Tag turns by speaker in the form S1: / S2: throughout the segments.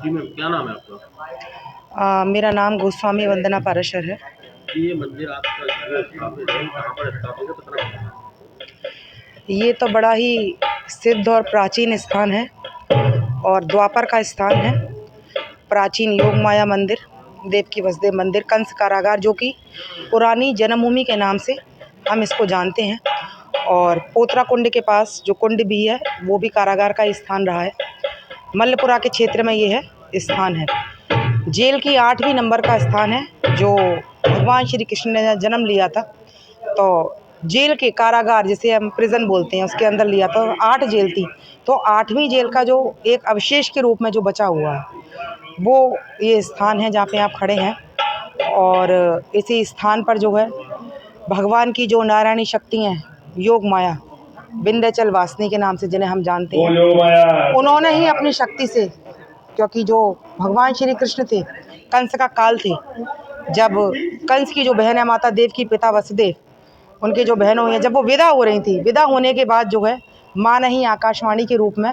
S1: जी ma'am, क्या नाम है आपका?
S2: मेरा नाम गोस्वामी वंदना पाराशर है।
S1: ये मंदिर आपका स्थापित है, कहाँ पर स्थापित है, पता नहीं?
S2: ये तो बड़ा ही सिद्ध और प्राचीन स्थान है और द्वापर का स्थान है। प्राचीन योग माया मंदिर, देवकी वसुदेव मंदिर, कंस कारागार, जो कि पुरानी जन्मभूमि के नाम से हम इसको जानते हैं। और पोतरा कुंड के पास जो कुंड भी है वो भी कारागार का स्थान रहा है। मल्लपुरा के क्षेत्र में ये है स्थान है। जेल की 8वीं नंबर का स्थान है जो भगवान श्री कृष्ण ने जन्म लिया था। तो जेल के कारागार, जिसे हम प्रिजन बोलते हैं, उसके अंदर लिया था। 8 जेल थी, तो 8वीं जेल का जो एक अवशेष के रूप में जो बचा हुआ है वो ये स्थान है जहाँ पे आप खड़े हैं। और इसी स्थान पर जो है भगवान की जो नारायणी शक्ति हैं, योग माया, विंध्याचल वासिनी के नाम से जिन्हें हम जानते हैं, उन्होंने ही अपनी शक्ति से, क्योंकि जो भगवान श्री कृष्ण थे, कंस का काल थे, जब कंस की जो बहन है माता देव की पिता वसुदेव, उनकी जो बहन हुई हैं, जब वो विदा हो रही थी, विदा होने के बाद जो है माँ ने ही आकाशवाणी के रूप में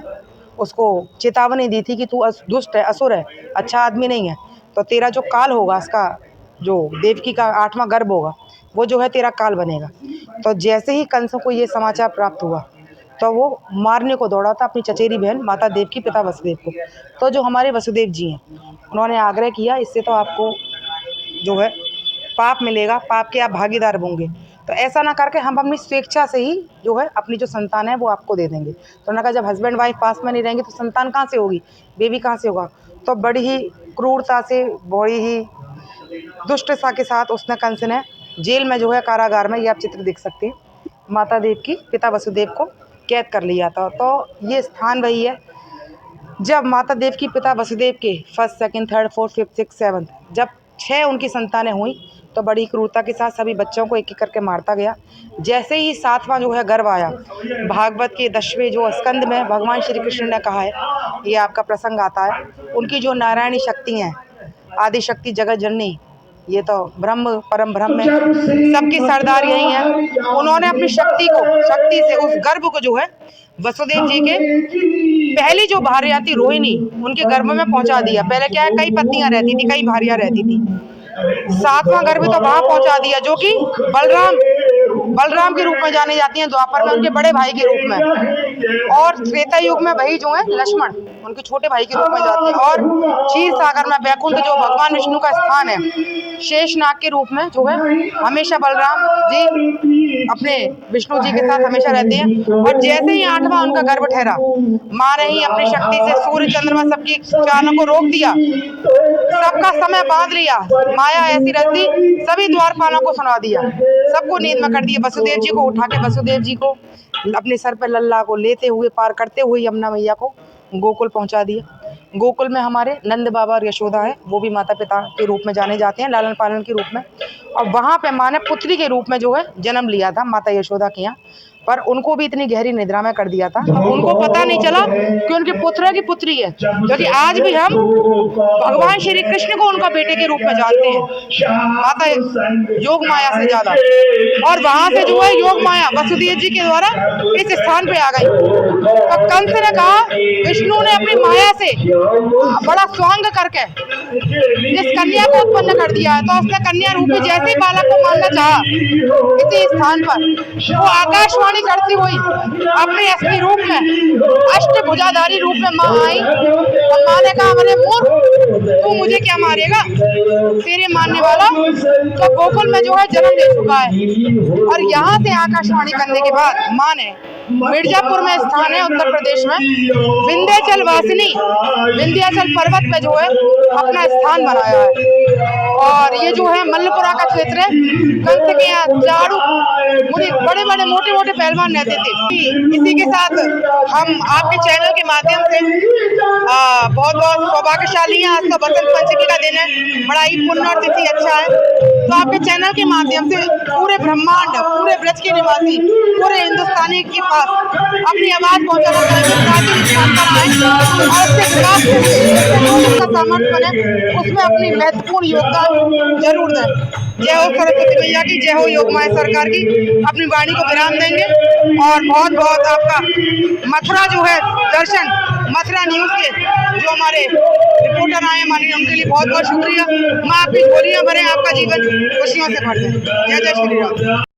S2: उसको चेतावनी दी थी कि तू दुष्ट है, असुर है, अच्छा आदमी नहीं है, तो तेरा जो काल होगा, उसका जो देवकी का 8वां गर्भ होगा, वो जो है तेरा काल बनेगा। तो जैसे ही कंस को ये समाचार प्राप्त हुआ तो वो मारने को दौड़ा था अपनी चचेरी बहन माता देव की पिता वसुदेव को। तो जो हमारे वसुदेव जी हैं, उन्होंने आग्रह किया, इससे तो आपको जो है पाप मिलेगा, पाप के आप भागीदार होंगे, तो ऐसा ना करके हम अपनी स्वेच्छा से ही जो है अपनी जो संतान है वो आपको दे देंगे। तो उन्होंने कहा जब हस्बैंड वाइफ पास में नहीं रहेंगे तो संतान कहाँ से होगी, बेबी कहाँ से होगा। तो बड़ी ही क्रूरता से, बड़ी ही दुष्टता के साथ उसने कंस ने जेल में जो है कारागार में, ये आप चित्र देख सकते हैं, माता देव की पिता वसुदेव को कैद कर लिया था। तो ये स्थान वही है जब माता देव की पिता वसुदेव के 1st, 2nd, 3rd, 4th, 5th, 6th, 7th जब 6 उनकी संतानें हुई तो बड़ी क्रूरता के साथ सभी बच्चों को एक एक करके मारता गया। जैसे ही 7वां जो है गर्भ आया, भागवत के 10वें जो स्कंद में भगवान श्री कृष्ण ने कहा है, ये आपका प्रसंग आता है, उनकी जो नारायणी शक्ति हैं, आदि शक्ति जगत जननी, ये तो ब्रह्म परम ब्रह्म है, सबकी सरदार यही है। उन्होंने अपनी शक्ति से उस गर्भ को जो है वसुदेव जी के पहली जो भार्या थी रोहिणी, उनके गर्भ में पहुंचा दिया। पहले क्या है, कई पत्नियां रहती थी, कई भार्या रहती थी, 7वां गर्भ तो वहां पहुंचा दिया, जो कि बलराम के रूप में जाने जाती हैं, द्वापर में उनके बड़े भाई के रूप में, और त्रेता युग में वही जो है लक्ष्मण उनके छोटे भाई के रूप में जाते हैं। और क्षीर सागर में वैकुंठ जो भगवान विष्णु का स्थान है, शेषनाग के रूप में जो है हमेशा बलराम जी अपने विष्णु जी के साथ हमेशा रहते हैं। और जैसे ही 8वां उनका गर्भ ठहरा, माँ ने ही अपनी शक्ति से सूर्य चंद्रमा सबकी चालों को रोक दिया, सबका समय बांध लिया, माया ऐसी रच दी, सभी द्वारपालों को सुना दिया, सबको नींद में कर दिया। वसुदेव जी को उठा के वसुदेव जी को अपने सर पे लल्ला को लेते हुए, पार करते हुए यमुना मैया को गोकुल पहुंचा दिया। गोकुल में हमारे नंद बाबा और यशोदा है, वो भी माता पिता के रूप में जाने जाते हैं, लालन पालन के रूप में। और वहाँ पे माँ ने पुत्री के रूप में जो है जन्म लिया था माता यशोदा के यहाँ, पर उनको भी इतनी गहरी निद्रा में कर दिया था, उनको पता नहीं चला कि उनके पुत्र की पुत्री है, क्योंकि आज भी हम भगवान श्री कृष्ण को उनका बेटे के रूप में जानते हैं, माता योग माया से ज्यादा। और वहां से जो है योग माया वसुदेव जी के द्वारा इस स्थान पे आ गई। तो कंस ने कहा, विष्णु ने अपनी माया से बड़ा स्वांग करके इस कन्या को उत्पन्न कर दिया है। तो उसने कन्या रूप में जैसे ही बालक को मारना चाहा, इसी स्थान पर वो आकाशवाणी करती हुई अपने असली रूप में, अष्टभुजाधारी रूप में माँ आई। और माँ ने कहा, मैंने मूर्ख, तू मुझे क्या मारेगा, तेरे मारने वाला तो गोकुल में जो है जन्म ले चुका है। और यहाँ से आकाशवाणी करने के बाद माँ ने मिर्जापुर में स्थान है उत्तर प्रदेश में, विंध्याचल वासिनी, विंध्याचल पर्वत पे जो है अपना स्थान बनाया है। और ये जो है मल्लपुरा का क्षेत्र है, कंस के यहाँ चारू मुझे बड़े बड़े मोटे मोटे पहलवान रहते थे। इसी के साथ हम आपके चैनल के माध्यम से बहुत बहुत सौभाग्यशाली हैं। आज तो बसंत पंचमी का दिन है, बड़ा ही पुण्य और तिथि अच्छा है। तो आपके चैनल के माध्यम से पूरे ब्रह्मांड, पूरे ब्रज के निवासी, पूरे हिंदुस्तानी के पास अपनी आवाज पहुंचाना चाहते हैं और उसके खिलाफ सामर्थ्य बने, उसमें अपनी महत्वपूर्ण योगदान जरूर दें। जय हो सरस्वती मैया की, जय हो योग माया सरकार की। अपनी वाणी को विराम देंगे और बहुत बहुत आपका मथुरा जो है दर्शन, मथुरा न्यूज के जो हमारे रिपोर्टर रही हैं उनके लिए बहुत बहुत शुक्रिया। माँ आपकी झोलियाँ भरे, आपका जीवन खुशियों से भर जाए। जय जय श्री राम।